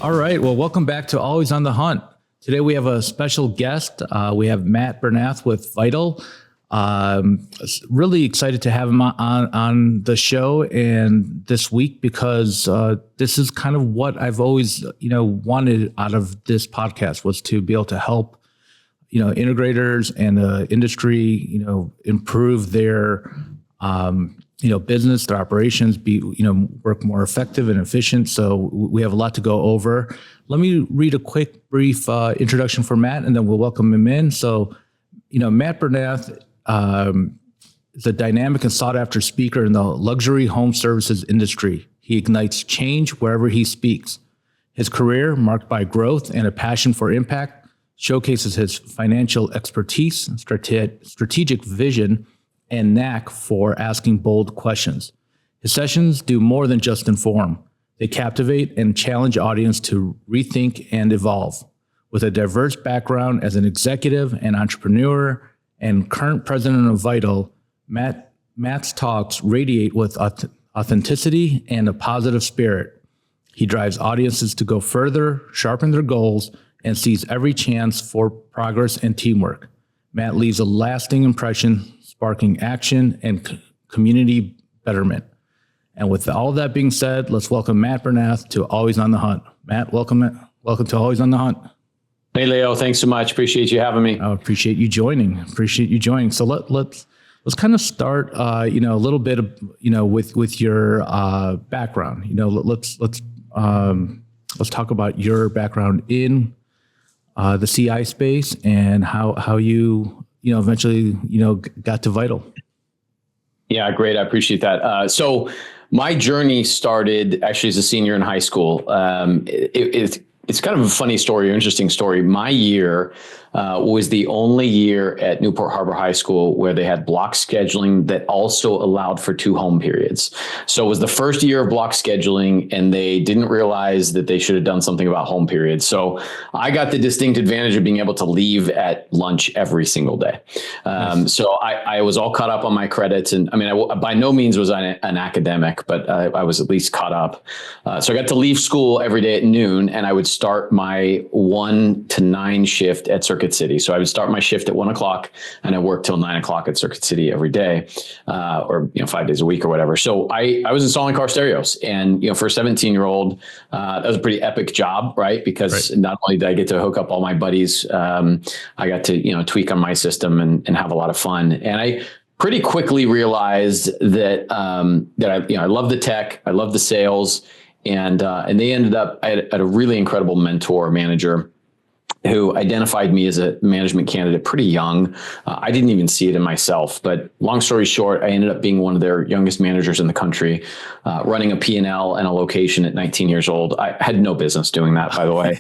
All right. Well, welcome back to Always on the Hunt. Today we have a special guest. We have Matt Bernath with Vital. Really excited to have him on the show and this week because this is kind of what I've always wanted out of this podcast, was to be able to help integrators and the industry improve their business, their operations, work more effective and efficient. So we have a lot to go over. Let me read a brief introduction for Matt, and then we'll welcome him in. So, Matt Bernath is a dynamic and sought after speaker in the luxury home services industry. He ignites change wherever he speaks. His career, marked by growth and a passion for impact, showcases his financial expertise, strategic vision, and knack for asking bold questions. His sessions do more than just inform. They captivate and challenge audience to rethink and evolve. With a diverse background as an executive and entrepreneur and current president of Vital, Matt's talks radiate with authenticity and a positive spirit. He drives audiences to go further, sharpen their goals, and sees every chance for progress and teamwork. Matt leaves a lasting impression, sparking action and community betterment. And with all of that being said, let's welcome Matt Bernath to Always on the Hunt. Matt, welcome to Always on the Hunt. Hey, Leo, thanks so much. Appreciate you having me. I appreciate you joining. So let's kind of start, a little bit of, with your background. Let's talk about your background in the CI space and how you eventually, got to Vital. Yeah, great. I appreciate that. So my journey started actually as a senior in high school. It's kind of a funny story or interesting story. My year was the only year at Newport Harbor High School where they had block scheduling that also allowed for 2 home periods. So it was the first year of block scheduling, and they didn't realize that they should have done something about home periods. So I got the distinct advantage of being able to leave at lunch every single day. Nice. So I was all caught up on my credits. And I mean, I by no means was I an academic, but I was at least caught up. So I got to leave school every day at noon, and I would start my 1 to 9 shift at Circuit City. So I would start my shift at 1 o'clock and I worked till 9 o'clock at Circuit City every day, or 5 days a week or whatever. So I was installing car stereos, and for a 17-year-old, that was a pretty epic job, right? Because not only did I get to hook up all my buddies, I got to tweak on my system and have a lot of fun. And I pretty quickly realized that I love the tech, I love the sales, and they ended up at a really incredible mentor manager who identified me as a management candidate pretty young. I didn't even see it in myself, but long story short, I ended up being one of their youngest managers in the country, running a P&L and a location at 19 years old. I had no business doing that, by the way.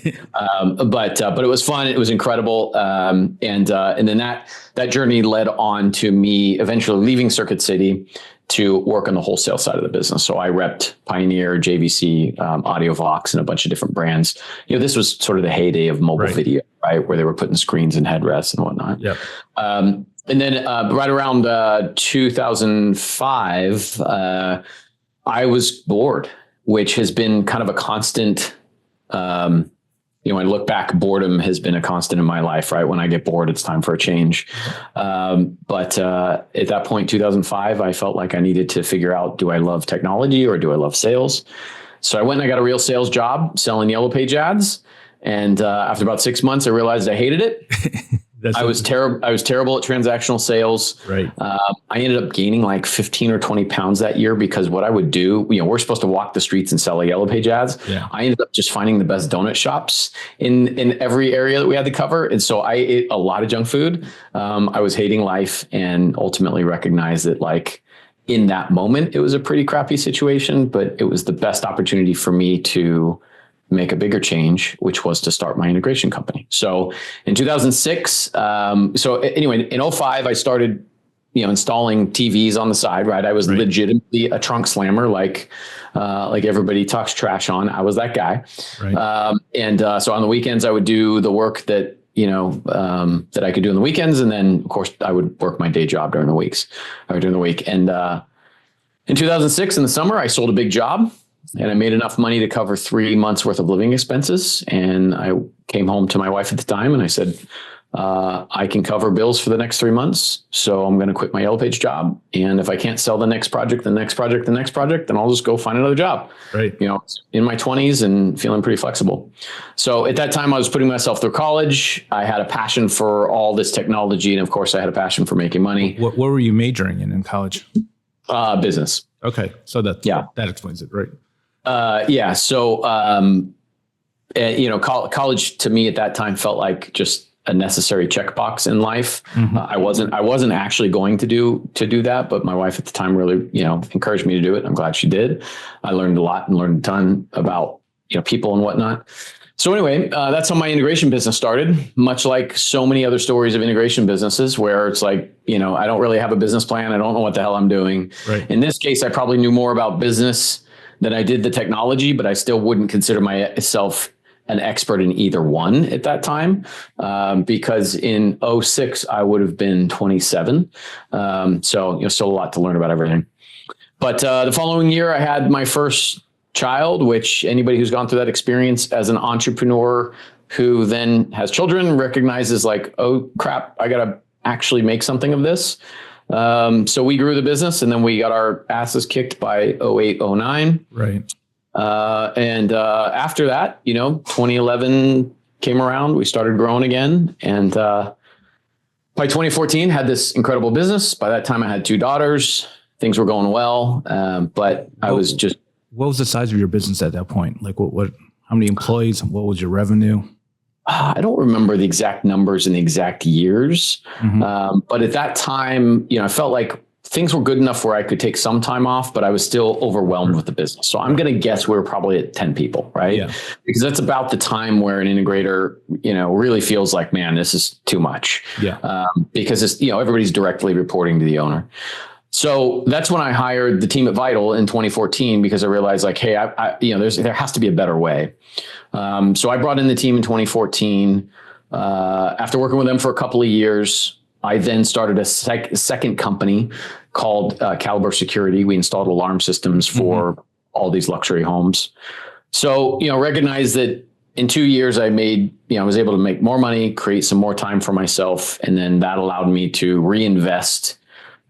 But it was fun. It was incredible. And then that journey led on to me eventually leaving Circuit City to work on the wholesale side of the business. So I repped Pioneer, JVC, AudioVox, and a bunch of different brands. This was sort of the heyday of mobile video, right? Where they were putting screens and headrests and whatnot. Yep. And then right around 2005, I was bored, which has been kind of a constant. When I look back, boredom has been a constant in my life, right? When I get bored, it's time for a change. But at that point, 2005, I felt like I needed to figure out, do I love technology or do I love sales? So I went and I got a real sales job selling Yellow Page ads. And after about 6 months, I realized I hated it. I was terrible at transactional sales. Right. I ended up gaining like 15 or 20 pounds that year because what I would do, we're supposed to walk the streets and sell Yellow Page ads. Yeah. I ended up just finding the best donut shops in every area that we had to cover. And so I ate a lot of junk food. I was hating life and ultimately recognized that in that moment, it was a pretty crappy situation, but it was the best opportunity for me to make a bigger change, which was to start my integration company. So in 2006, so anyway, in 2005, I started, installing TVs on the side, right? I was legitimately a trunk slammer, like everybody talks trash on. I was that guy. Right. So on the weekends, I would do the work that, that I could do on the weekends. And then of course I would work my day job during the week. And in 2006 in the summer, I sold a big job. and I made enough money to cover 3 months worth of living expenses. And I came home to my wife at the time and I said, I can cover bills for the next 3 months. So I'm going to quit my Yellow Page job. And if I can't sell the next project, then I'll just go find another job. Right. In my 20s and feeling pretty flexible. So at that time I was putting myself through college. I had a passion for all this technology. And of course I had a passion for making money. What were you majoring in college? Business. Okay. So that explains it. Right. College to me at that time felt like just a necessary checkbox in life. Mm-hmm. I wasn't actually going to do that, but my wife at the time really, encouraged me to do it. I'm glad she did. I learned a lot and learned a ton about, people and whatnot. So anyway, that's how my integration business started, much like so many other stories of integration businesses where it's like, I don't really have a business plan. I don't know what the hell I'm doing. Right. In this case, I probably knew more about business than I did the technology, but I still wouldn't consider myself an expert in either one at that time, because in 2006, I would have been 27. So, still a lot to learn about everything. But the following year, I had my first child, which anybody who's gone through that experience as an entrepreneur who then has children recognizes like, oh, crap, I got to actually make something of this. So we grew the business and then we got our asses kicked by 2008, 2009. Right. And after that, 2011 came around, we started growing again. And by 2014 had this incredible business. By that time I had 2 daughters, things were going well. But I was just. What was the size of your business at that point? Like how many employees? What was your revenue? I don't remember the exact numbers and the exact years. Mm-hmm. But at that time, I felt like things were good enough where I could take some time off, but I was still overwhelmed with the business. So I'm going to guess we were probably at 10 people, right? Yeah. Because that's about the time where an integrator, really feels like, man, this is too much. Yeah. Because it's, everybody's directly reporting to the owner. So that's when I hired the team at Vital in 2014, because I realized like, hey, there has to be a better way. So I brought in the team in 2014. After working with them for a couple of years, I then started a second company called Caliber Security. We installed alarm systems for all these luxury homes. So, recognized that in 2 years I was able to make more money, create some more time for myself. And then that allowed me to reinvest.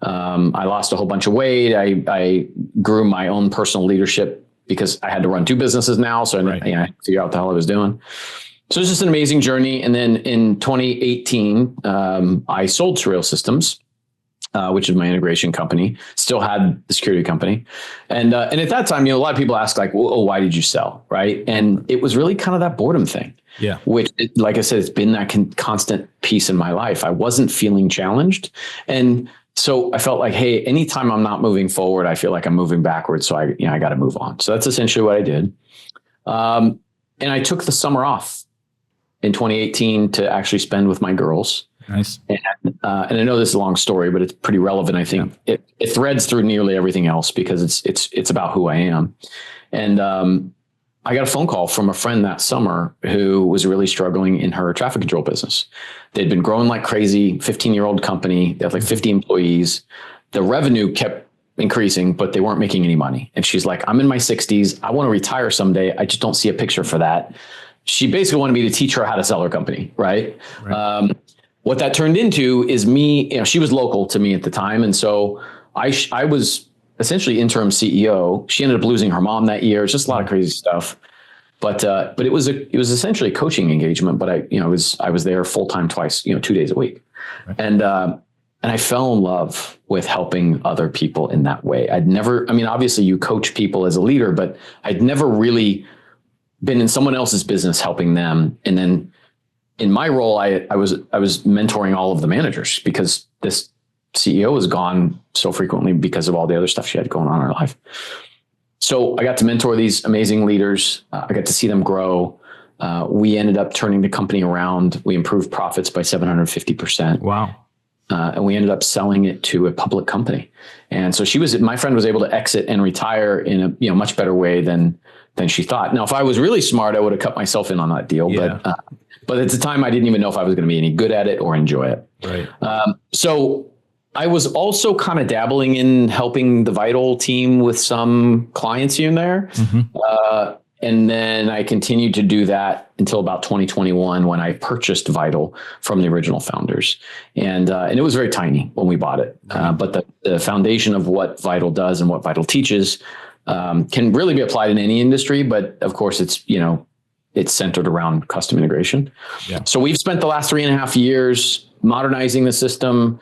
I lost a whole bunch of weight. I grew my own personal leadership because I had to run 2 businesses now. So I had to figure out what the hell I was doing. So it's just an amazing journey. And then in 2018, I sold Surreal Systems, which is my integration company, still had the security company. And at that time, a lot of people ask like, well, why did you sell? Right. And it was really kind of that boredom thing. Yeah. Which, like I said, it's been that constant piece in my life. I wasn't feeling challenged. And so I felt like, hey, anytime I'm not moving forward, I feel like I'm moving backwards. So I got to move on. So that's essentially what I did. And I took the summer off in 2018 to actually spend with my girls. Nice. And I know this is a long story, but it's pretty relevant. I think it threads through nearly everything else because it's about who I am. And I got a phone call from a friend that summer who was really struggling in her traffic control business. They'd been growing like crazy, 15-year-old company. They had like 50 employees. The revenue kept increasing, but they weren't making any money. And she's like, I'm in my 60s. I want to retire someday. I just don't see a picture for that. She basically wanted me to teach her how to sell her company. Right. What that turned into is me, she was local to me at the time. And so I was essentially interim CEO. She ended up losing her mom that year. It's just a lot of crazy stuff. But it was essentially a coaching engagement, but I was there full time twice, 2 days a week. Right. And I fell in love with helping other people in that way. Obviously you coach people as a leader, but I'd never really been in someone else's business helping them. And then in my role, I was mentoring all of the managers because this CEO was gone so frequently because of all the other stuff she had going on in her life. So I got to mentor these amazing leaders. I got to see them grow. We ended up turning the company around. We improved profits by 750%. Wow. And we ended up selling it to a public company. And so my friend was able to exit and retire in a much better way than she thought. Now, if I was really smart, I would have cut myself in on that deal. Yeah. But at the time, I didn't even know if I was going to be any good at it or enjoy it. Right. So I was also kind of dabbling in helping the Vital team with some clients here and there. And then I continued to do that until about 2021 when I purchased Vital from the original founders. And it was very tiny when we bought it. But the foundation of what Vital does and what Vital teaches can really be applied in any industry. But of course, it's centered around custom integration. Yeah. So we've spent the last 3.5 years modernizing the system,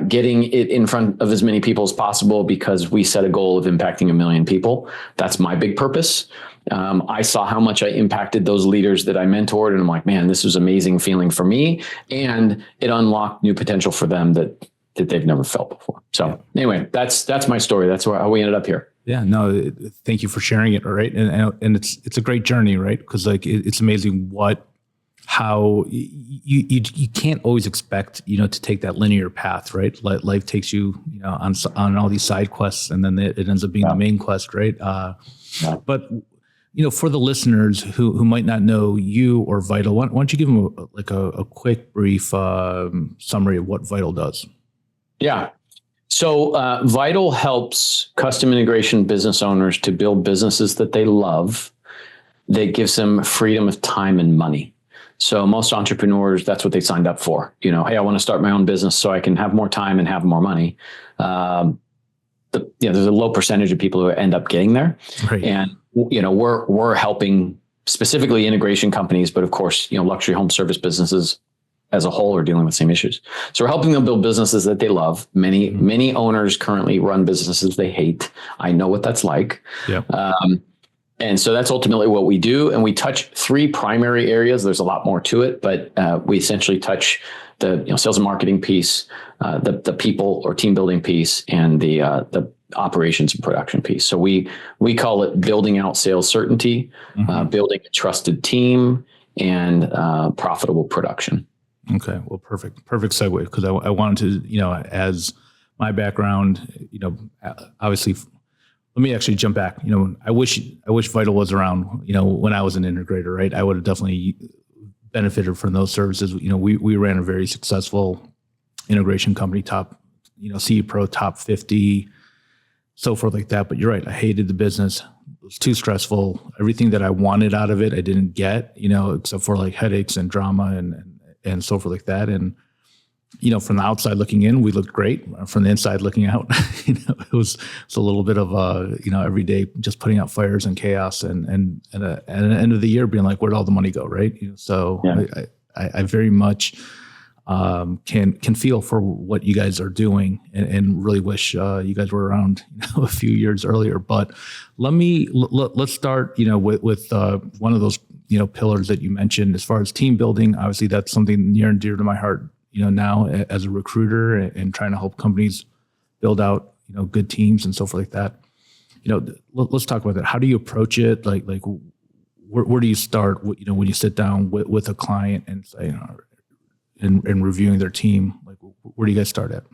getting it in front of as many people as possible because we set a goal of impacting 1 million people. That's my big purpose. I saw how much I impacted those leaders that I mentored, and I'm like, man, this was an amazing feeling for me, and it unlocked new potential for them that they've never felt before. So anyway, that's my story. That's how we ended up here. Yeah, no, thank you for sharing it. All right, and it's a great journey, right? Because like it's amazing how you can't always expect to take that linear path, right? Life takes you on all these side quests, and then it ends up being the main quest, right? But for the listeners who might not know you or Vital, why don't you give them a quick, brief summary of what Vital does? Yeah. So Vital helps custom integration business owners to build businesses that they love, that gives them freedom of time and money. So most entrepreneurs, that's what they signed up for. Hey, I want to start my own business so I can have more time and have more money. There's a low percentage of people who end up getting there. Right. And we're helping specifically integration companies, but of course, luxury home service businesses as a whole are dealing with the same issues. So we're helping them build businesses that they love. Many owners currently run businesses they hate. I know what that's like. Yep. And so that's ultimately what we do. And we touch 3 primary areas. There's a lot more to it, but we essentially touch the sales and marketing piece, the people or team building piece, and the operations and production piece. So we call it building out sales certainty, building a trusted team, and profitable production. Okay, well, perfect segue, because I wanted to, as my background, obviously, let me actually jump back. I wish Vital was around, when I was an integrator, right? I would have definitely benefited from those services. We ran a very successful integration company, top, CE Pro, top 50, so forth like that. But you're right. I hated the business. It was too stressful. Everything that I wanted out of it, I didn't get, except for like headaches and drama and so forth like that. And, from the outside looking in, we looked great. From the inside looking out, it was a little bit of every day just putting out fires and chaos and at the end of the year being like, where'd all the money go? Right. So yeah. I very much can feel for what you guys are doing and really wish you guys were around a few years earlier. But let's start with one of those pillars that you mentioned as far as team building. Obviously, that's something near and dear to my heart. Now as a recruiter and trying to help companies build out good teams and so forth like that. Let's talk about that. How do you approach it? Like where do you start? When you sit down with a client and say, and reviewing their team, like where do you guys start at?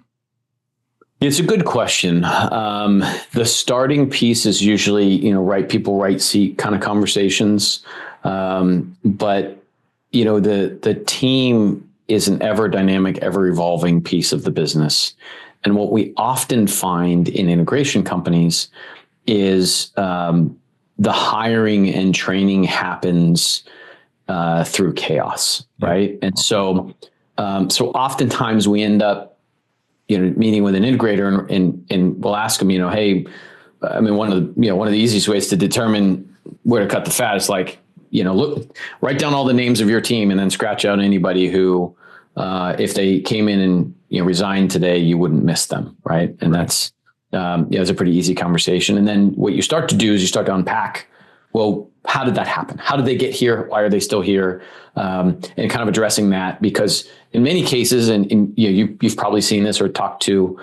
It's a good question. The starting piece is usually, right people, right seat kind of conversations. But the team is an ever dynamic, ever evolving piece of the business. And what we often find in integration companies is the hiring and training happens through chaos, right? And so oftentimes we end up, meeting with an integrator and we'll ask them, hey, I mean, one of the easiest ways to determine where to cut the fat is like, look, write down all the names of your team and then scratch out anybody who, if they came in and resigned today, you wouldn't miss them, right? And that's it's a pretty easy conversation. And then what you start to do is you start to unpack, well, how did that happen? How did they get here? Why are they still here? And kind of addressing that, because in many cases, and you've probably seen this or talked to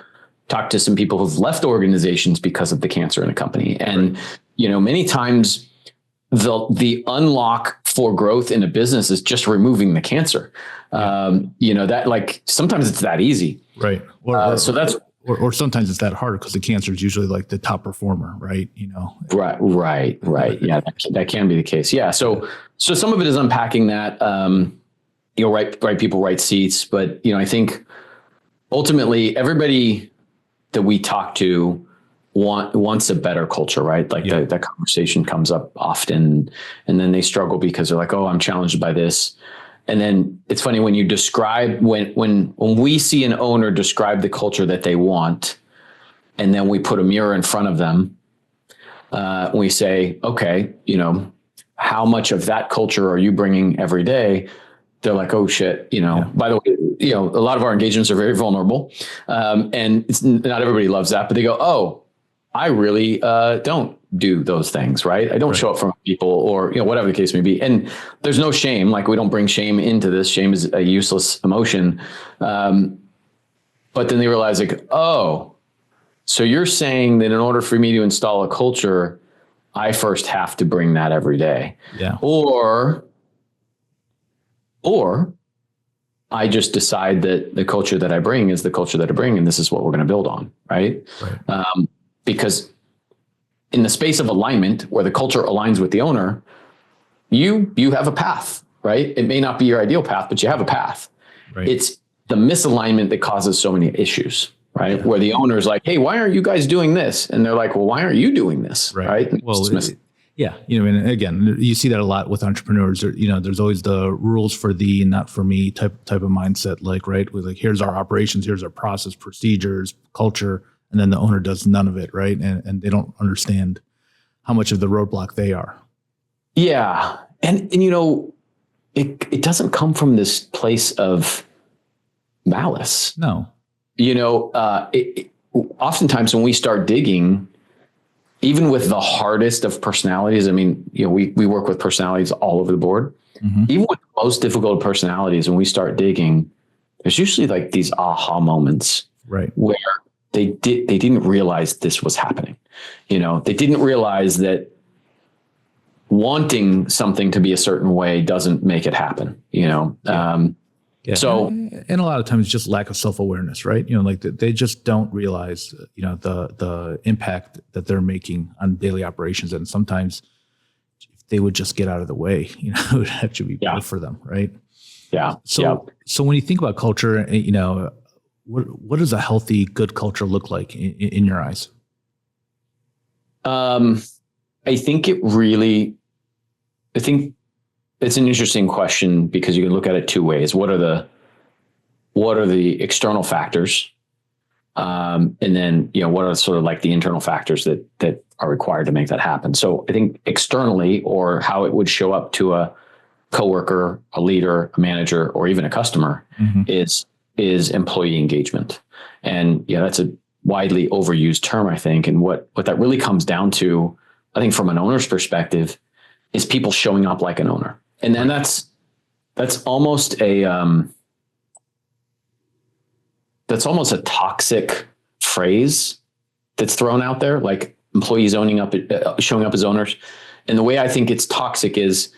some people who've left organizations because of the cancer in a company, and many times the unlock for growth in a business is just removing the cancer. That like sometimes it's that easy, right? Or sometimes it's that hard because the cancer is usually like the top performer, right? Right. Yeah, that can be the case. Yeah. So some of it is unpacking that, right people, right seats. But, I think ultimately everybody that we talk to wants a better culture, right? Like that conversation comes up often, and then they struggle because they're like, oh, I'm challenged by this. And then it's funny when you describe, when we see an owner describe the culture that they want, and then we put a mirror in front of them, we say, okay, how much of that culture are you bringing every day? They're like, oh shit, by the way, a lot of our engagements are very vulnerable. And it's not everybody loves that, but they go, oh, I really don't do those things, right? I don't show up for people, or whatever the case may be. And there's no shame. Like, we don't bring shame into this. Shame is a useless emotion. But then they realize, like, oh, so you're saying that in order for me to install a culture, I first have to bring that every day. Yeah. Or I just decide that the culture that I bring is the culture that I bring, and this is what we're going to build on, right? Because in the space of alignment, where the culture aligns with the owner, you have a path, right? It may not be your ideal path, but you have a path. Right. It's the misalignment that causes so many issues, right? Yeah. Where the owner's like, hey, why aren't you guys doing this? And they're like, well, why aren't you doing this? Right. Well, and again, you see that a lot with entrepreneurs. There's always the rules for thee and not for me type of mindset. Like, right, with like, here's our operations, here's our process, procedures, culture, and then the owner does none of it, right? And they don't understand how much of the roadblock they are. Yeah, and it doesn't come from this place of malice. No, oftentimes when we start digging, even with the hardest of personalities, I mean, we work with personalities all over the board. Mm-hmm. Even with the most difficult personalities, when we start digging, there's usually like these aha moments, right? Where they didn't realize this was happening. They didn't realize that wanting something to be a certain way doesn't make it happen. So, and a lot of times just lack of self-awareness, right? Like they just don't realize, the impact that they're making on daily operations. And sometimes if they would just get out of the way, it would actually be better for them. Right. Yeah. So when you think about culture, what does a healthy, good culture look like in your eyes? I think it's an interesting question, because you can look at it two ways. What are the external factors? And then, what are sort of like the internal factors that are required to make that happen? So I think externally, or how it would show up to a coworker, a leader, a manager, or even a customer, mm-hmm. is employee engagement. And that's a widely overused term, I think. And what that really comes down to, I think, from an owner's perspective, is people showing up like an owner. And then that's almost that's almost a toxic phrase that's thrown out there, like employees showing up as owners. And the way I think it's toxic is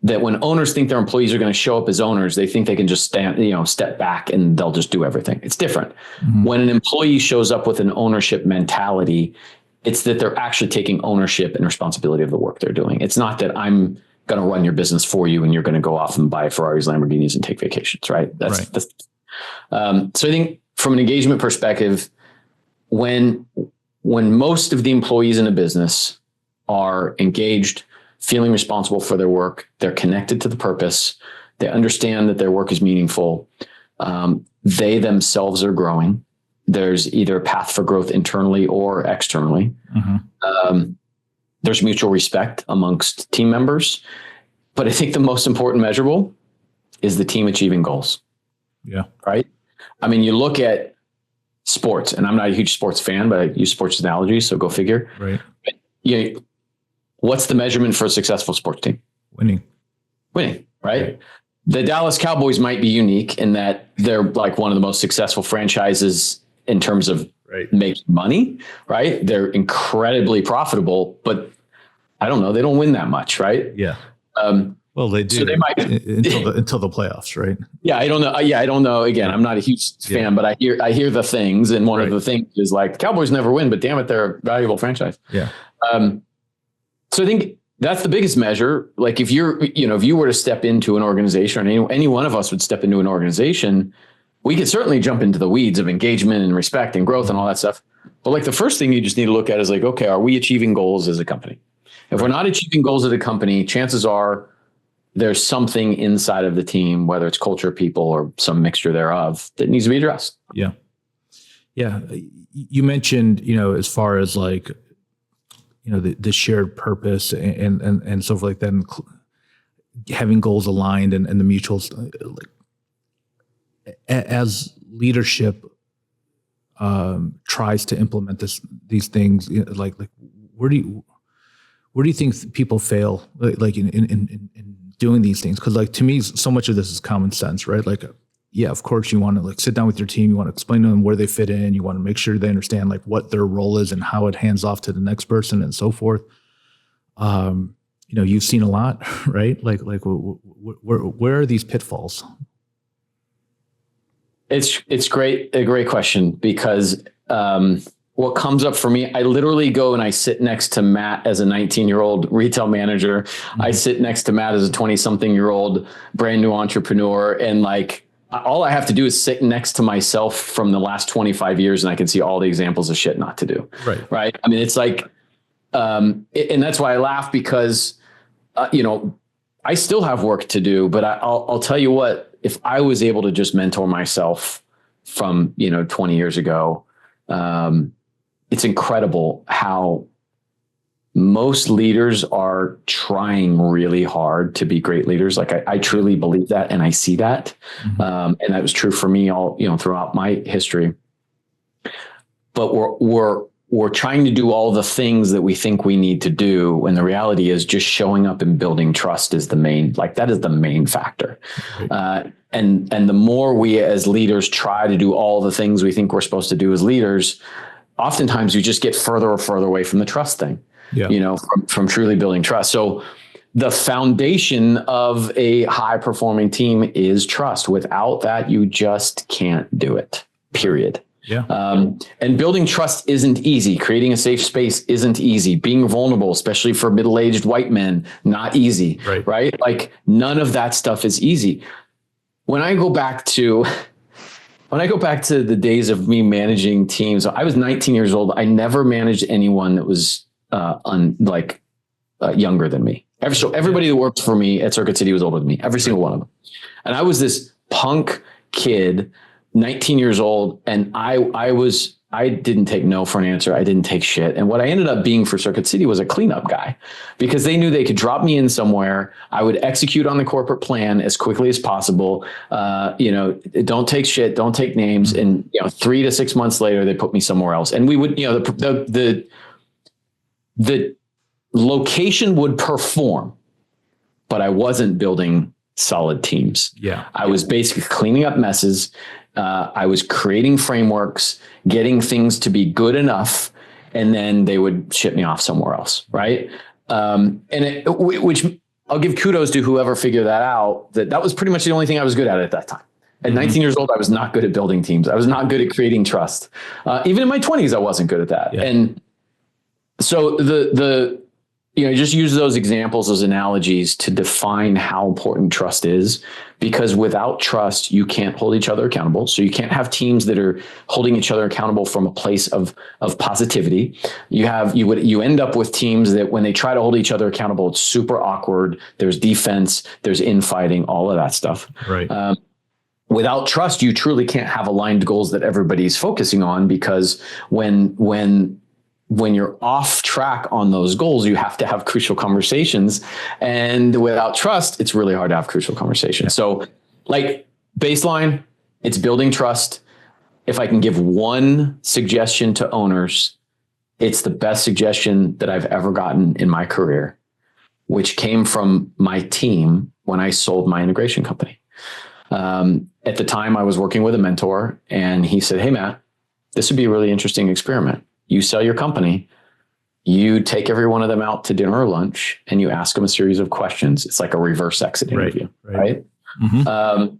that when owners think their employees are going to show up as owners, they think they can just step back and they'll just do everything. It's different. Mm-hmm. When an employee shows up with an ownership mentality, it's that they're actually taking ownership and responsibility of the work they're doing. It's not that I'm going to run your business for you and you're going to go off and buy Ferraris, Lamborghinis, and take vacations, right? So I think from an engagement perspective, when most of the employees in a business are engaged, feeling responsible for their work, they're connected to the purpose, they understand that their work is meaningful, they themselves are growing. There's either a path for growth internally or externally. Mm-hmm. There's mutual respect amongst team members. But I think the most important measurable is the team achieving goals. Yeah. Right. I mean, you look at sports, and I'm not a huge sports fan, but I use sports analogies, so go figure. Right. But, what's the measurement for a successful sports team? Winning. Right. The Dallas Cowboys might be unique in that they're like one of the most successful franchises in terms of making money, right? They're incredibly profitable, but I don't know, they don't win that much, right? Yeah. Well, they do, so they might until the playoffs, right? Yeah, I don't know. I don't know. Again, I'm not a huge fan, but I hear the things, and one of the things is like the Cowboys never win, but damn it, they're a valuable franchise. Yeah. So I think that's the biggest measure. Like if you were to step into an organization, or any one of us would step into an organization, we could certainly jump into the weeds of engagement and respect and growth and all that stuff. But like the first thing you just need to look at is like, okay, are we achieving goals as a company? If we're not achieving goals as a company, chances are there's something inside of the team, whether it's culture, people, or some mixture thereof, that needs to be addressed. Yeah. Yeah. You mentioned, as far as like, the shared purpose and so forth like that, and having goals aligned and the mutuals, like as leadership tries to implement these things, like where do you think people fail, like in doing these things? Because like to me, so much of this is common sense, right? Like, yeah, of course you want to like sit down with your team, you want to explain to them where they fit in, you want to make sure they understand like what their role is and how it hands off to the next person and so forth. You've seen a lot, right? Like where are these pitfalls? It's great. A great question, because what comes up for me, I literally go and I sit next to Matt as a 19-year-old retail manager. Mm-hmm. I sit next to Matt as a 20-something-year-old brand new entrepreneur. And like, all I have to do is sit next to myself from the last 25 years and I can see all the examples of shit not to do. Right. I mean, it's like, and that's why I laugh, because, I still have work to do, but I'll tell you what, if I was able to just mentor myself from, 20 years ago, it's incredible how most leaders are trying really hard to be great leaders. Like I truly believe that, and I see that. Mm-hmm. And that was true for me all, throughout my history. But we're trying to do all the things that we think we need to do, when the reality is just showing up and building trust is the main factor. Right. And the more we as leaders try to do all the things we think we're supposed to do as leaders, oftentimes you just get further and further away from the trust thing. Yeah. From truly building trust. So the foundation of a high performing team is trust. Without that, you just can't do it, period. Yeah. And building trust isn't easy. Creating a safe space isn't easy. Being vulnerable, especially for middle-aged white men, not easy. Right? Like none of that stuff is easy. When I go back to the days of me managing teams, I was 19 years old. I never managed anyone that was younger than me. So everybody that worked for me at Circuit City was older than me, every single one of them. And I was this punk kid, 19 years old. And I didn't take no for an answer. I didn't take shit. And what I ended up being for Circuit City was a cleanup guy, because they knew they could drop me in somewhere. I would execute on the corporate plan as quickly as possible. Don't take shit, don't take names. And 3 to 6 months later, they put me somewhere else. And we would, the location would perform, but I wasn't building solid teams. Yeah. I was basically cleaning up messes. I was creating frameworks, getting things to be good enough, and then they would ship me off somewhere else. Right. Which I'll give kudos to whoever figured that out, that was pretty much the only thing I was good at that time. At 19 years old, I was not good at building teams. I was not good at creating trust. Even in my 20s, I wasn't good at that. Yeah. And so just use those examples, those analogies to define how important trust is, because without trust, you can't hold each other accountable. So you can't have teams that are holding each other accountable from a place of positivity. You end up with teams that when they try to hold each other accountable, it's super awkward. There's defense, there's infighting, all of that stuff. Right. Without trust, you truly can't have aligned goals that everybody's focusing on, because when you're off track on those goals, you have to have crucial conversations. And without trust, it's really hard to have crucial conversations. Yeah. So like baseline, it's building trust. If I can give one suggestion to owners, it's the best suggestion that I've ever gotten in my career, which came from my team when I sold my integration company. At the time I was working with a mentor, and he said, "Hey, Matt, this would be a really interesting experiment. You sell your company, you take every one of them out to dinner or lunch, and you ask them a series of questions. It's like a reverse exit interview, right? Mm-hmm.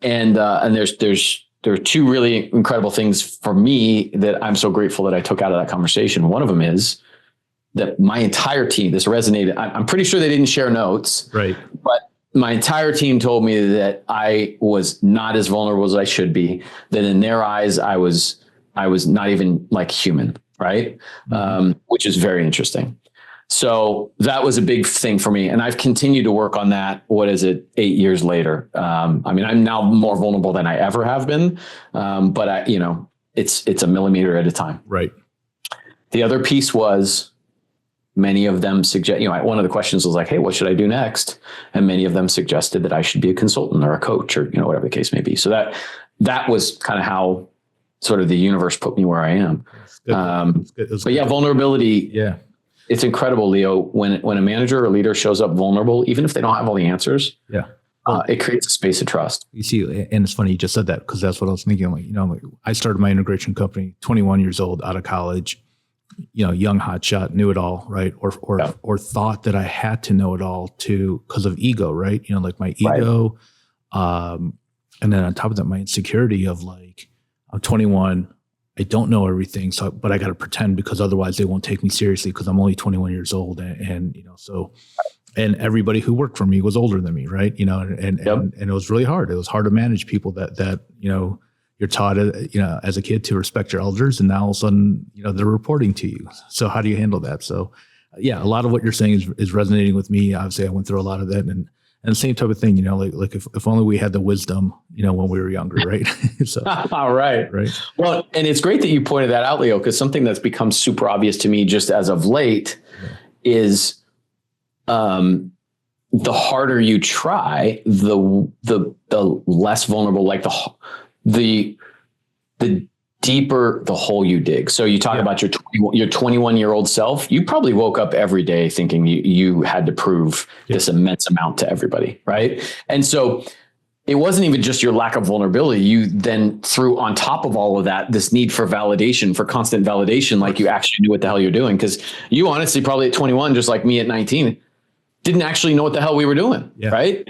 And there are two really incredible things for me that I'm so grateful that I took out of that conversation. One of them is that my entire team, this resonated. I'm pretty sure they didn't share notes, right? But my entire team told me that I was not as vulnerable as I should be, that in their eyes, I was not even like human. Right. Which is very interesting. So that was a big thing for me. And I've continued to work on that. What is it? 8 years later. I mean, I'm now more vulnerable than I ever have been. But it's a millimeter at a time. Right. The other piece was many of them suggest, one of the questions was like, hey, what should I do next? And many of them suggested that I should be a consultant or a coach or, whatever the case may be. So that was kind of how sort of the universe put me where I am. But yeah, vulnerability. Yeah. It's incredible, Leo, when a manager or leader shows up vulnerable, even if they don't have all the answers. Yeah. It creates a space of trust. You see, and it's funny you just said that, because that's what I was thinking. Like, I started my integration company 21 years old, out of college, young hotshot, knew it all, right? Or thought that I had to know it all because of ego, right? Like my ego. Right. And then on top of that, my insecurity of like, I'm 21, I don't know everything. But I got to pretend, because otherwise they won't take me seriously, because I'm only 21 years old. And and everybody who worked for me was older than me. Right. And it was really hard. It was hard to manage people that you're taught, as a kid to respect your elders. And now all of a sudden, they're reporting to you. So how do you handle that? So yeah, a lot of what you're saying is resonating with me. Obviously I went through a lot of that, and the same type of thing, like if only we had the wisdom, when we were younger, right? So, all right. Right. Well, and it's great that you pointed that out, Leo, because something that's become super obvious to me just as of late is, the harder you try, the less vulnerable, like the deeper the hole you dig. So you talk about your 21-year-old self. You probably woke up every day thinking you had to prove this immense amount to everybody, right? And so it wasn't even just your lack of vulnerability. You then threw on top of all of that this need for validation, for constant validation, like you actually knew what the hell you're doing. Because you honestly probably at 21, just like me at 19, didn't actually know what the hell we were doing. Yeah. Right.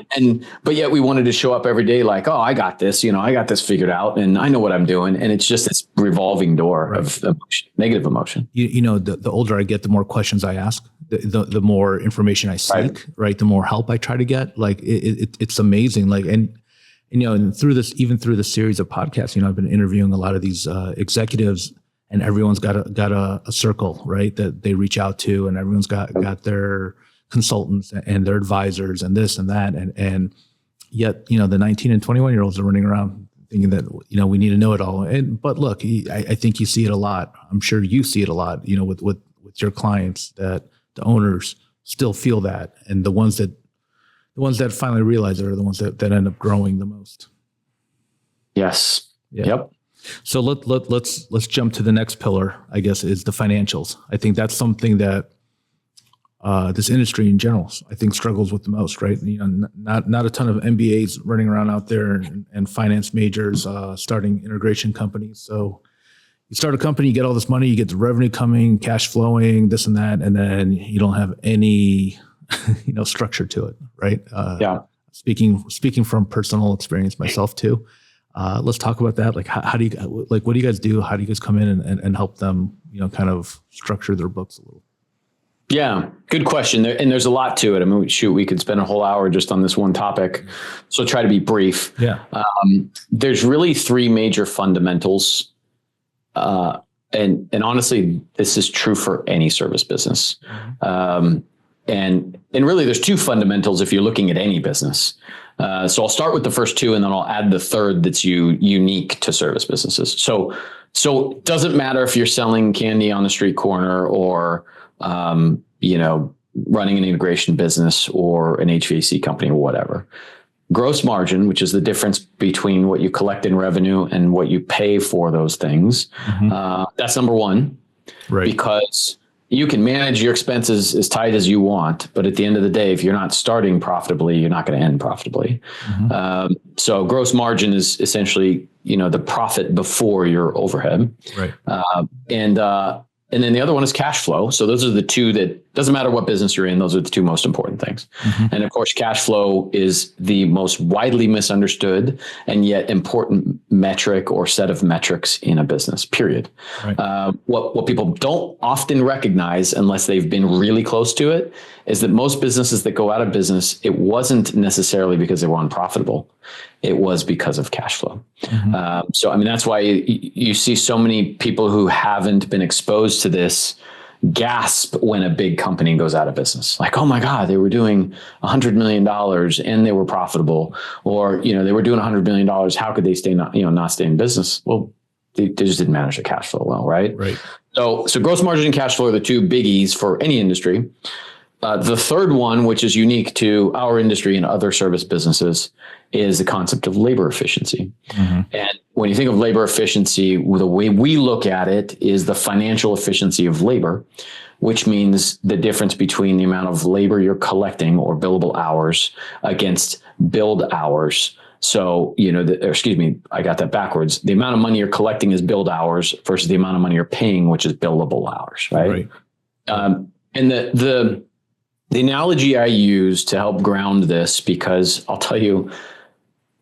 But yet we wanted to show up every day like, oh, I got this, I got this figured out and I know what I'm doing. And it's just this revolving door of emotion, negative emotion. The older I get, the more questions I ask, the more information I seek, right? The more help I try to get. Like it's amazing. Like, and through this series of podcasts, I've been interviewing a lot of these executives, and everyone's got a circle, right? That they reach out to, and everyone's got their consultants and their advisors and this and that. And yet, the 19 and 21 year olds are running around thinking that, we need to know it all. But look, I think you see it a lot. I'm sure you see it a lot, with your clients, that the owners still feel that. And the ones that finally realize it are the ones that end up growing the most. Yes. Yeah. Yep. So let's jump to the next pillar, I guess, is the financials. I think that's something that this industry in general, I think, struggles with the most, right? Not a ton of MBAs running around out there and finance majors starting integration companies. So you start a company, you get all this money, you get the revenue coming, cash flowing, this and that, and then you don't have any, structure to it, right? Speaking from personal experience myself too. Let's talk about that. Like, how do you, what do you guys do? How do you guys come in and help them, kind of structure their books a little? Yeah, good question. And there's a lot to it. I mean, we could spend a whole hour just on this one topic. So try to be brief. Yeah. There's really three major fundamentals. And honestly, this is true for any service business. And really there's two fundamentals if you're looking at any business. So I'll start with the first two, and then I'll add the third that's unique to service businesses. So it doesn't matter if you're selling candy on the street corner or, running an integration business or an HVAC company or whatever. Gross margin, which is the difference between what you collect in revenue and what you pay for those things. That's number one, right? Because you can manage your expenses as tight as you want, but at the end of the day, if you're not starting profitably, you're not going to end profitably. So gross margin is essentially, the profit before your overhead. Right. And then the other one is cash flow. So those are the two that doesn't matter what business you're in. Those are the two most important things. And of course, cash flow is the most widely misunderstood and yet important metric or set of metrics in a business, period. Right. What people don't often recognize unless they've been really close to it is that most businesses that go out of business, it wasn't necessarily because they were unprofitable. It was because of cash flow. So, I mean, that's why you see so many people who haven't been exposed to this gasp when a big company goes out of business. Like, oh my God, they were doing $100 million and they were profitable, or, they were doing $100 million. How could they not stay in business? Well, they just didn't manage the cash flow well, right? Right. So gross margin and cash flow are the two biggies for any industry. The third one, which is unique to our industry and other service businesses, is the concept of labor efficiency. And when you think of labor efficiency, the way we look at it is the financial efficiency of labor, which means the difference between the amount of labor you're collecting or billable hours against billed hours. So, I got that backwards. The amount of money you're collecting is billed hours versus the amount of money you're paying, which is billable hours, right? And the analogy I use to help ground this, because I'll tell you,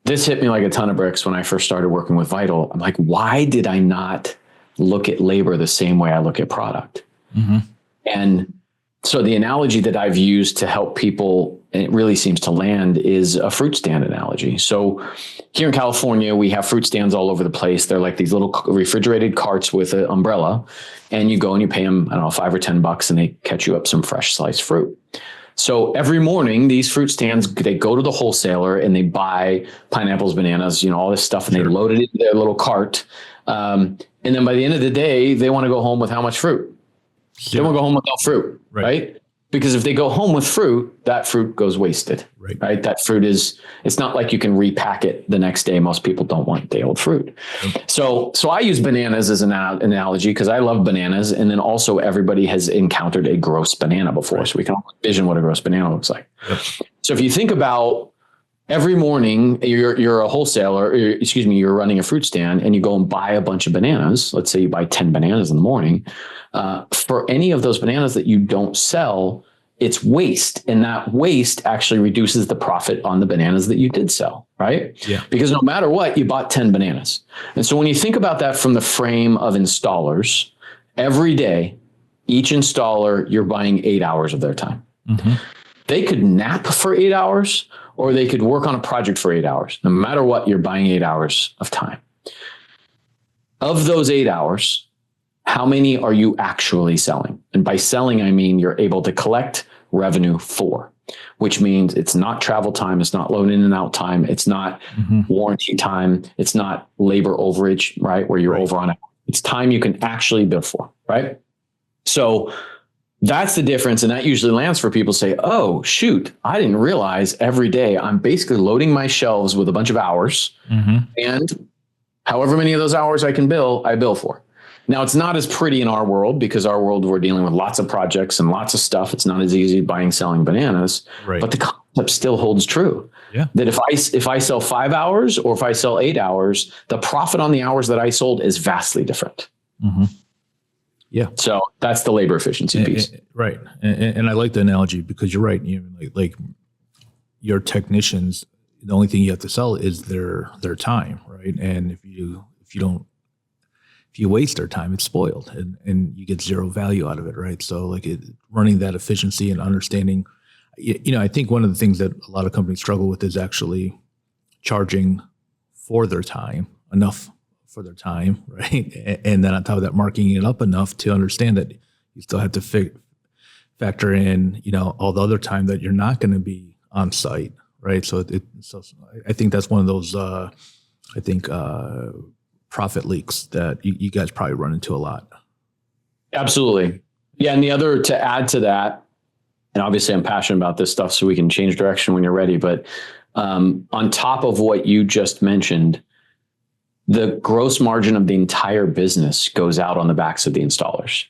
this hit me like a ton of bricks when I first started working with Vital. I'm like, why did I not look at labor the same way I look at product? And so the analogy that I've used to help people, and it really seems to land, is a fruit stand analogy. So here in California, we have fruit stands all over the place. They're like these little refrigerated carts with an umbrella, and you go and you pay them, I don't know, $5 or $10, and they catch you up some fresh sliced fruit. So every morning, these fruit stands, they go to the wholesaler and they buy pineapples, bananas, all this stuff, and they load it into their little cart. And then by the end of the day, they want to go home with how much fruit? They won't go home without fruit, right? Because if they go home with fruit, that fruit goes wasted, right? That fruit it's not like you can repack it the next day. Most people don't want day old fruit. So I use bananas as an analogy because I love bananas. And then also everybody has encountered a gross banana before. So we can envision what a gross banana looks like. So if you think about every morning, you're a wholesaler, you're running a fruit stand and you go and buy a bunch of bananas. Let's say you buy 10 bananas in the morning. For any of those bananas that you don't sell, it's waste. And that waste actually reduces the profit on the bananas that you did sell, right? Yeah. Because no matter what, you bought 10 bananas. And so when you think about that from the frame of installers, every day, each installer, you're buying 8 hours of their time. They could nap for 8 hours, or they could work on a project for 8 hours. No matter what, you're buying 8 hours of time. Of those 8 hours, how many are you actually selling? And by selling, I mean you're able to collect revenue for, which means it's not travel time. It's not loan in and out time. It's not warranty time. It's not labor overage, right? Where you're over on it. It's time you can actually bill for, right? So that's the difference. And that usually lands for people say, oh, shoot, I didn't realize every day I'm basically loading my shelves with a bunch of hours. And however many of those hours I can bill, I bill for. Now, it's not as pretty in our world because our world, we're dealing with lots of projects and lots of stuff. It's not as easy buying, selling bananas, but the concept still holds true. That if I sell 5 hours or if I sell 8 hours, the profit on the hours that I sold is vastly different. So that's the labor efficiency piece. Right. And I like the analogy because you're right. Like your technicians, the only thing you have to sell is their time. Right. And if you waste their time, it's spoiled and you get zero value out of it. Right. So running that efficiency and understanding, I think one of the things that a lot of companies struggle with is actually charging for their time, enough for their time. Right. And then on top of that, marking it up enough to understand that you still have to factor in, all the other time that you're not going to be on site. Right. So I think that's one of those, profit leaks that you guys probably run into a lot. Absolutely. Yeah. And the other, to add to that, and obviously I'm passionate about this stuff so we can change direction when you're ready, but on top of what you just mentioned, the gross margin of the entire business goes out on the backs of the installers.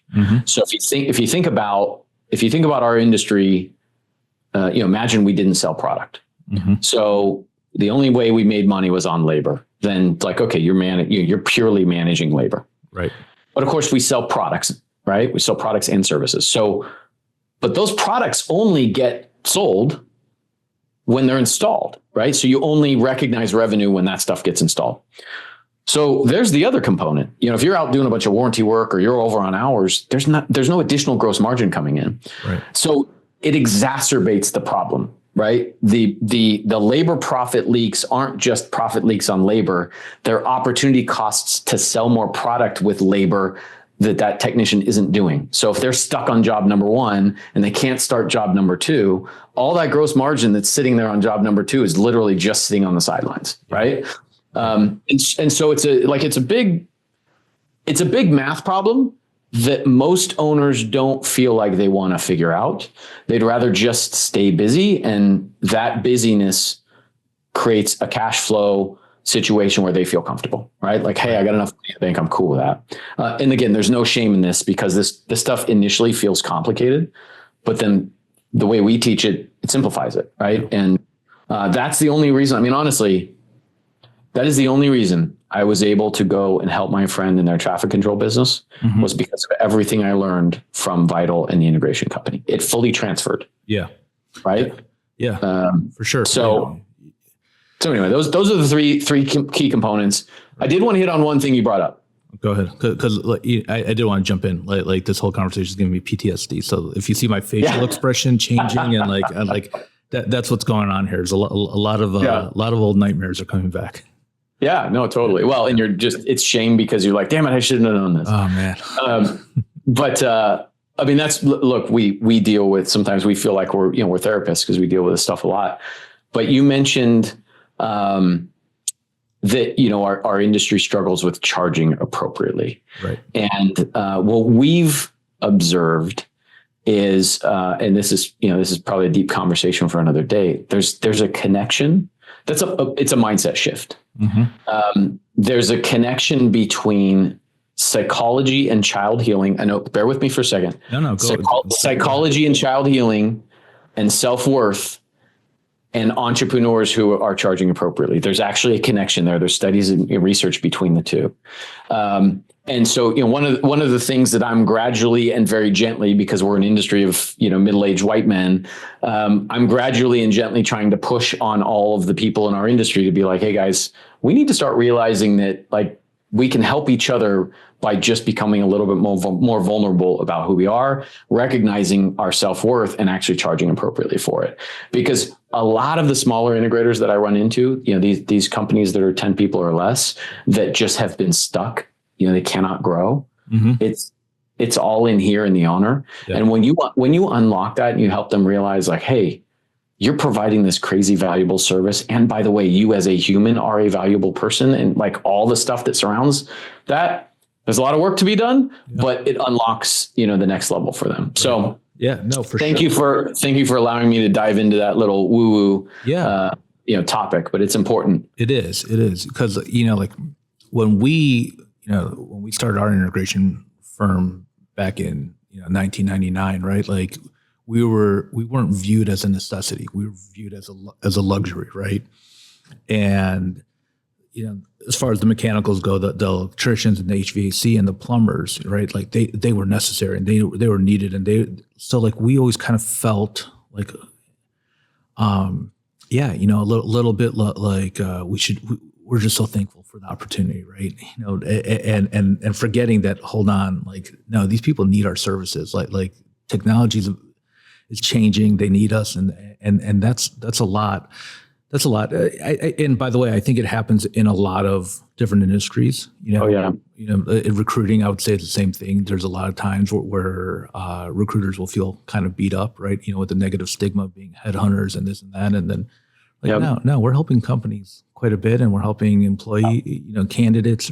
So if you think about our industry, imagine we didn't sell product. So the only way we made money was on labor. Then okay, you're purely managing labor. Right. But of course we sell products. right? We sell products and services. So, but those products only get sold when they're installed, right? So you only recognize revenue when that stuff gets installed. So there's the other component. If you're out doing a bunch of warranty work or you're over on hours, there's no additional gross margin coming in. Right. So it exacerbates the problem, right? The labor profit leaks aren't just profit leaks on labor. They're opportunity costs to sell more product with labor that technician isn't doing. So if they're stuck on job number one and they can't start job number two, all that gross margin that's sitting there on job number two is literally just sitting on the sidelines, right? And so it's a big math problem that most owners don't feel like they want to figure out. They'd rather just stay busy, and that busyness creates a cash flow situation where they feel comfortable, right? Like, hey, I got enough money in the bank, I'm cool with that. And again, there's no shame in this because this stuff initially feels complicated, but then the way we teach it, it simplifies it, right? And that's the only reason. I mean, honestly, that is the only reason I was able to go and help my friend in their traffic control business was because of everything I learned from Vital and the integration company. It fully transferred. Yeah. Right. Yeah. For sure. So anyway, those are the three key components. I did want to hit on one thing you brought up. Go ahead, because I did want to jump in. Like this whole conversation is giving me PTSD. So if you see my facial expression changing and that's what's going on here. There's a lot of old nightmares are coming back. Yeah, no, totally. Well, and it's shame because you're like, damn it, I shouldn't have known this. Oh man. But I mean, look, we deal with, sometimes we feel like we're therapists because we deal with this stuff a lot. But you mentioned that, our industry struggles with charging appropriately. Right. And what we've observed is, and this is probably a deep conversation for another day. There's a connection. It's a mindset shift. There's a connection between psychology and child healing. I know, bear with me for a second. No, psychology and child healing and self-worth and entrepreneurs who are charging appropriately. There's actually a connection there. There's studies and research between the two. And so, one of the things that I'm gradually and very gently, because we're an industry of, middle-aged white men, I'm gradually and gently trying to push on all of the people in our industry to be like, hey guys, we need to start realizing that we can help each other by just becoming a little bit more vulnerable about who we are, recognizing our self-worth and actually charging appropriately for it. Because a lot of the smaller integrators that I run into, these companies that are 10 people or less that just have been stuck, they cannot grow. It's all in here in the honor. Yeah. And when you unlock that and you help them realize like, hey, you're providing this crazy valuable service. And by the way, you as a human are a valuable person, and like all the stuff that surrounds that, there's a lot of work to be done, but it unlocks, the next level for them. Right. So thank you for allowing me to dive into that little woo woo, topic, but it's important. It is because, when we started our integration firm back in 1999, right? Like we weren't viewed as a necessity. We were viewed as a luxury, right? And as far as the mechanicals go, the electricians and the HVAC and the plumbers, right? Like they were necessary and they were needed, and we always kind of felt like, a little bit like we're just so thankful for the opportunity, right? And forgetting that, hold on, like, no, these people need our services. Like technology is changing. They need us. And that's a lot. That's a lot. And by the way, I think it happens in a lot of different industries, in recruiting, I would say it's the same thing. There's a lot of times where recruiters will feel kind of beat up, right? with the negative stigma of being headhunters and this and that. And then no, we're helping companies quite a bit, and we're helping employee, candidates,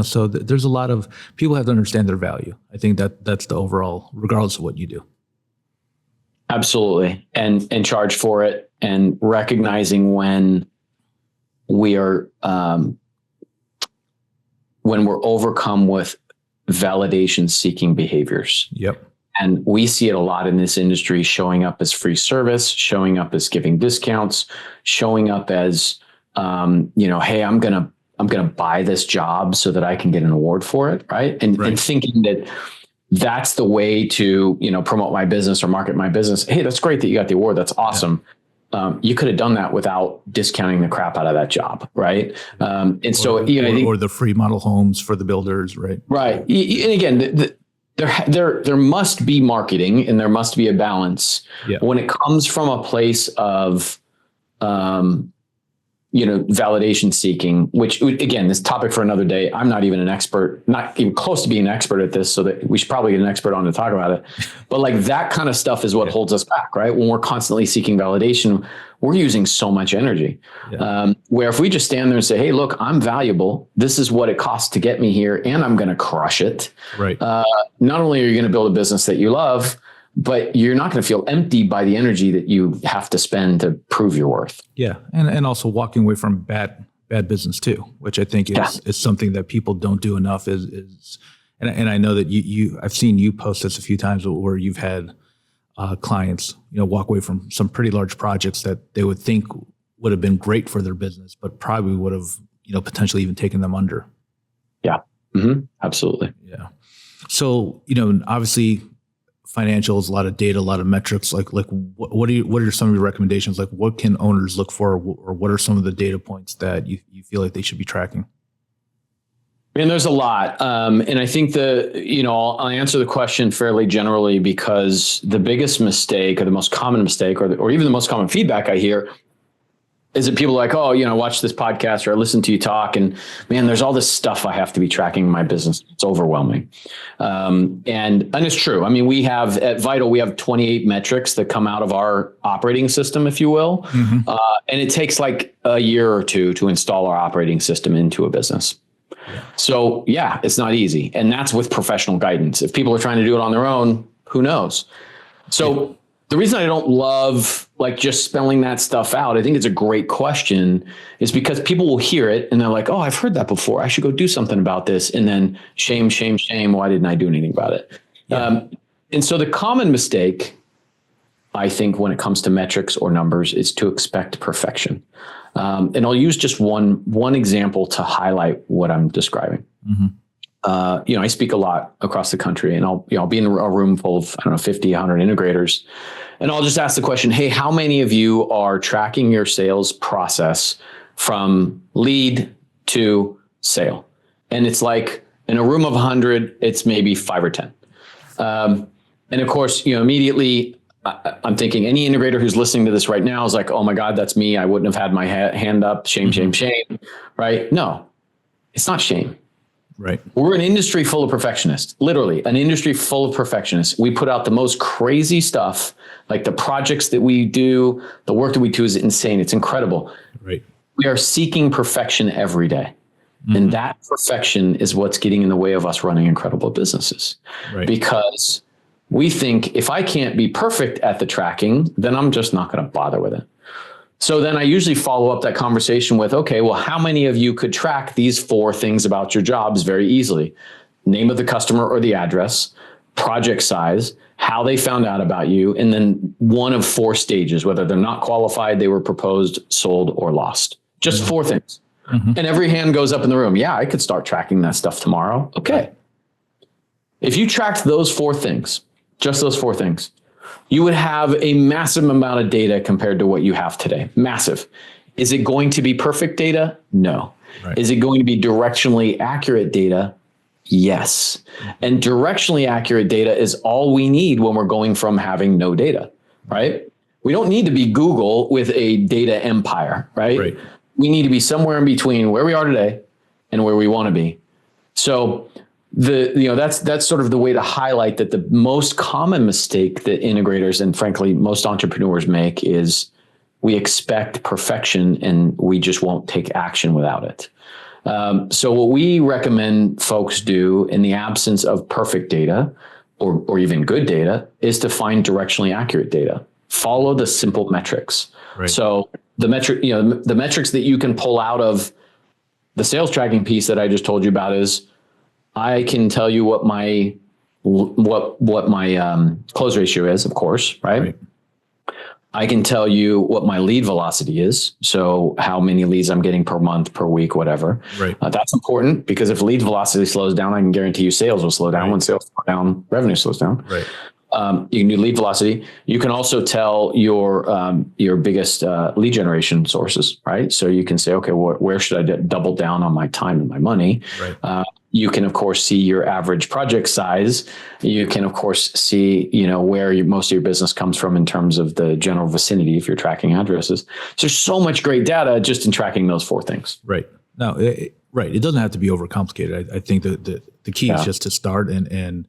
so there's a lot of people have to understand their value. I think that's the overall, regardless of what you do. Absolutely. And charge for it, and recognizing when we are, when we're overcome with validation seeking behaviors. Yep. And we see it a lot in this industry, showing up as free service, showing up as giving discounts, showing up as, hey, I'm going to buy this job so that I can get an award for it. Right. And thinking that that's the way to, promote my business or market my business. Hey, that's great that you got the award. That's awesome. You could have done that without discounting the crap out of that job. Right. And so, or the free model homes for the builders. Right. Right. And again, there must be marketing and there must be a balance when it comes from a place of, validation seeking, which again, this topic for another day. I'm not even an expert, not even close to being an expert at this, so that we should probably get an expert on to talk about it. But like that kind of stuff is what holds us back, right? When we're constantly seeking validation, we're using so much energy. Where if we just stand there and say, hey, look, I'm valuable. This is what it costs to get me here, and I'm going to crush it. Right. Not only are you going to build a business that you love, but you're not going to feel empty by the energy that you have to spend to prove your worth. Yeah. And also walking away from bad business too, which I think is something that people don't do enough and I know that I've seen you post this a few times where you've had clients, walk away from some pretty large projects that they would think would have been great for their business, but probably would have, potentially even taken them under. Yeah. Mm-hmm. Absolutely. Yeah. So, obviously, financials, a lot of data, a lot of metrics. Like what are some of your recommendations? Like what can owners look for, or what are some of the data points that you feel like they should be tracking? And there's a lot. And I think I'll answer the question fairly generally, because the biggest mistake or the most common mistake or even the most common feedback I hear is that people are like, oh, watch this podcast or I listen to you talk and man, there's all this stuff I have to be tracking in my business. It's overwhelming. And it's true. I mean, we have at Vital, we have 28 metrics that come out of our operating system, if you will. Mm-hmm. And it takes like a year or two to install our operating system into a business. So yeah, it's not easy. And that's with professional guidance. If people are trying to do it on their own, who knows? So the reason I don't love like just spelling that stuff out, I think it's a great question, is because people will hear it and they're like, oh, I've heard that before. I should go do something about this. And then shame. Why didn't I do anything about it? Yeah. And so the common mistake, I think, when it comes to metrics or numbers is to expect perfection. And I'll use just one example to highlight what I'm describing. Mm-hmm. I speak a lot across the country, and I'll be in a room full of, 50, 100 integrators. And I'll just ask the question, hey, how many of you are tracking your sales process from lead to sale? And it's like in a room of 100, it's maybe 5 or 10. And of course, immediately I'm thinking any integrator who's listening to this right now is like, oh my God, that's me. I wouldn't have had my hand up. Shame, right? No, it's not shame. Right. We're an industry full of perfectionists, literally an industry full of perfectionists. We put out the most crazy stuff, like the projects that we do, the work that we do is insane. It's incredible. Right. We are seeking perfection every day. Mm-hmm. And that perfection is what's getting in the way of us running incredible businesses. Right. Because we think if I can't be perfect at the tracking, then I'm just not going to bother with it. So then I usually follow up that conversation with, okay, well, how many of you could track these 4 things about your jobs very easily? Name of the customer or the address, project size, how they found out about you, and then one of 4 stages, whether they're not qualified, they were proposed, sold, or lost. Just 4 things. Mm-hmm. And every hand goes up in the room. Yeah, I could start tracking that stuff tomorrow. Okay. If you tracked those 4 things, just those 4 things, you would have a massive amount of data compared to what you have today. Massive. Is it going to be perfect data? No. Right. Is it going to be directionally accurate data? Yes. And directionally accurate data is all we need when we're going from having no data, right? We don't need to be Google with a data empire, right? We need to be somewhere in between where we are today and where we want to be. So that's sort of the way to highlight that the most common mistake that integrators and frankly most entrepreneurs make is we expect perfection and we just won't take action without it. So what we recommend folks do in the absence of perfect data or even good data is to find directionally accurate data. Follow the simple metrics. Right. So the metrics that you can pull out of the sales tracking piece that I just told you about is I can tell you what my close ratio is, of course, right? I can tell you what my lead velocity is. So how many leads I'm getting per month, per week, whatever. Right. That's important because if lead velocity slows down, I can guarantee you sales will slow down. When sales slow down, revenue slows down. Right. You can do lead velocity. You can also tell your biggest lead generation sources, right? So you can say, okay, where should I double down on my time and my money? Right. You can, of course, see your average project size. You can, of course, see, where most of your business comes from in terms of the general vicinity if you're tracking addresses. So there's so much great data just in tracking those 4 things. Right. No, right. It doesn't have to be overcomplicated. I think that the key is just to start and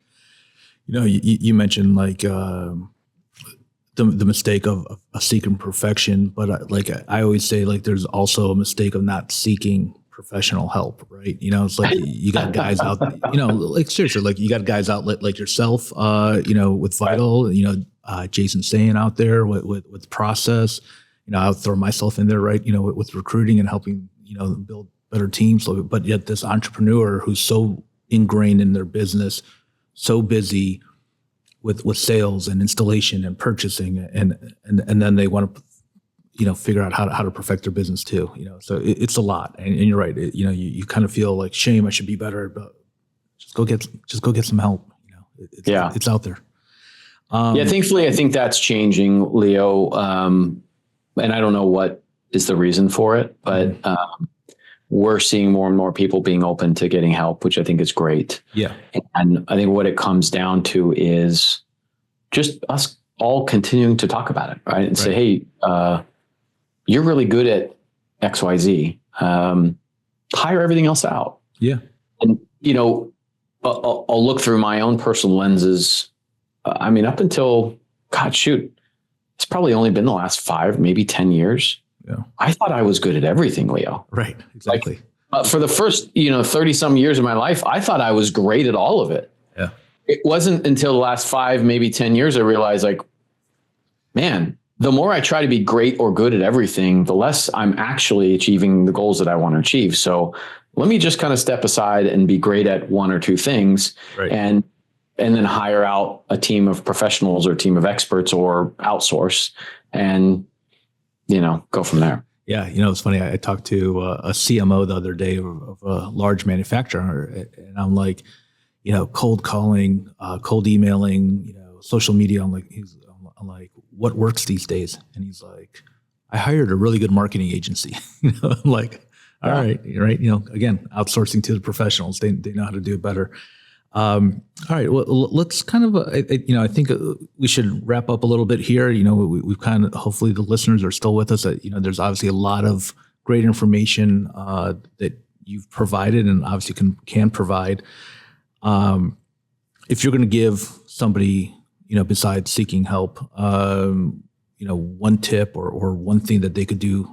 you mentioned like the mistake of seeking perfection, but I always say like there's also a mistake of not seeking professional help, right? It's like you got guys out, like seriously, like you got guys out like yourself, with Vital, Jason Sayin out there with process, I'll throw myself in there, right? With recruiting and helping, build better teams, but yet this entrepreneur who's so ingrained in their business, so busy with sales and installation and purchasing, and then they want to, figure out how to perfect their business too. So it's a lot, and you're right. You kind of feel like shame. I should be better, but just go get some help. It's out there. Thankfully, I think that's changing, Leo. And I don't know what is the reason for it, but we're seeing more and more people being open to getting help, which I think is great. Yeah. And I think what it comes down to is just us all continuing to talk about it, right? And say, hey, you're really good at XYZ. Hire everything else out. Yeah. And, I'll look through my own personal lenses. Up until, it's probably only been the last 5, maybe 10 years. Yeah. I thought I was good at everything, Leo. Right. Exactly. For the first, 30 some years of my life, I thought I was great at all of it. Yeah. It wasn't until the last 5, maybe 10 years, I realized like, man, the more I try to be great or good at everything, the less I'm actually achieving the goals that I want to achieve. So let me just kind of step aside and be great at 1 or 2 things. Right. And then hire out a team of professionals or a team of experts or outsource and, go from there. Yeah. It's funny. I talked to a CMO the other day of a large manufacturer, and I'm like, cold calling, cold emailing, social media. I'm like, what works these days? And he's like, I hired a really good marketing agency. I'm like, all right. Again, outsourcing to the professionals. They know how to do it better. All right. Well, let's kind of, I think we should wrap up a little bit here. We've kind of, hopefully the listeners are still with us. There's obviously a lot of great information that you've provided and obviously can provide. If you're going to give somebody, besides seeking help, one tip or one thing that they could do,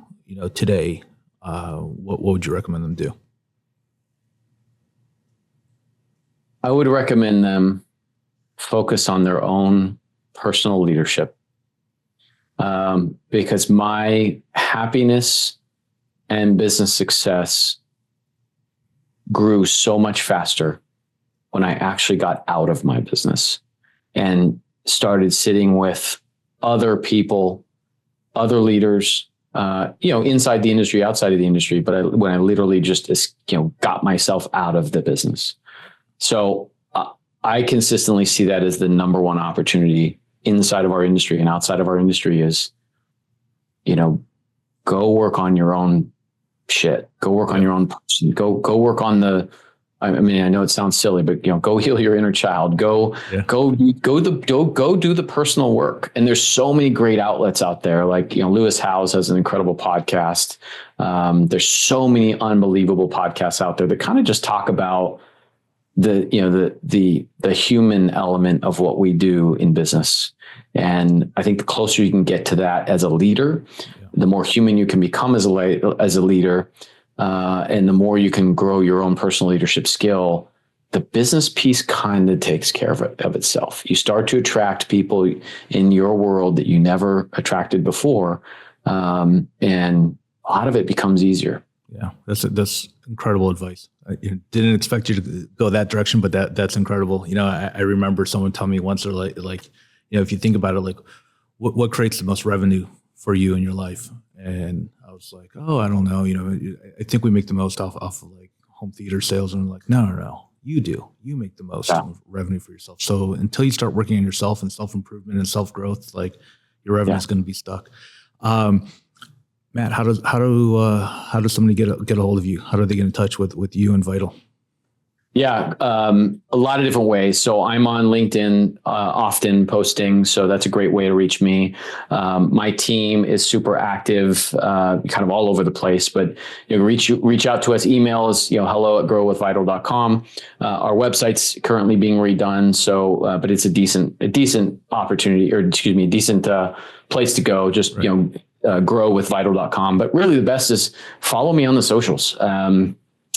today, what would you recommend them do? I would recommend them focus on their own personal leadership, because my happiness and business success grew so much faster when I actually got out of my business and started sitting with other people, other leaders, inside the industry, outside of the industry. But when I literally just, got myself out of the business. So I consistently see that as the number one opportunity inside of our industry and outside of our industry is, go work on your own shit. Go work on your own person. Go work on I know it sounds silly, but go heal your inner child. Go do the personal work. And there's so many great outlets out there. Like, Lewis Howes has an incredible podcast. There's so many unbelievable podcasts out there that kind of just talk about the human element of what we do in business. And I think the closer you can get to that as a leader, the more human you can become as a leader, and the more you can grow your own personal leadership skill, the business piece kind of takes care of itself. You start to attract people in your world that you never attracted before. And a lot of it becomes easier. Yeah, that's incredible advice. I didn't expect you to go that direction, but that's incredible. I remember someone telling me once, they're like, if you think about it, like what creates the most revenue for you in your life? And I was like, oh, I don't know. I think we make the most off of like home theater sales. And I'm like, no. You do. You make the most revenue for yourself. So until you start working on yourself and self-improvement and self-growth, like your revenue is going to be stuck. Matt, how does somebody get a hold of you? How do they get in touch with you and Vital? Yeah, a lot of different ways. So I'm on LinkedIn often posting, so that's a great way to reach me. My team is super active, kind of all over the place. But reach out to us. Email is hello@growwithvital.com. Our website's currently being redone, so but it's a decent opportunity, or excuse me, decent place to go. Just growwithvital.com. But really, the best is follow me on the socials.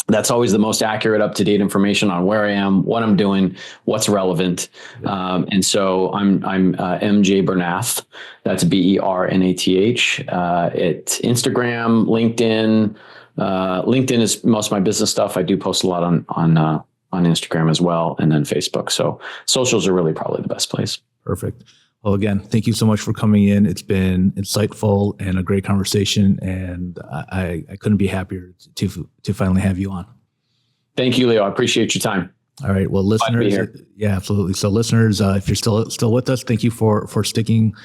That's always the most accurate, up-to-date information on where I am, what I'm doing, what's relevant. And so I'm MJ Bernath. That's BERNATH. At Instagram, LinkedIn. LinkedIn is most of my business stuff. I do post a lot on Instagram as well, and then Facebook. So socials are really probably the best place. Perfect. Well, again, thank you so much for coming in. It's been insightful and a great conversation, and I couldn't be happier to finally have you on. Thank you, Leo. I appreciate your time. All right. Well, listeners, yeah, absolutely. So listeners, if you're still with us, thank you for sticking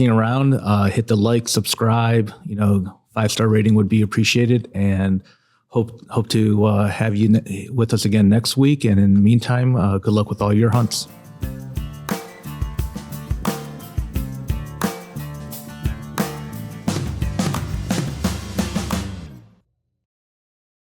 around. Hit the like, subscribe, 5-star rating would be appreciated, and hope to have you with us again next week. And in the meantime, good luck with all your hunts.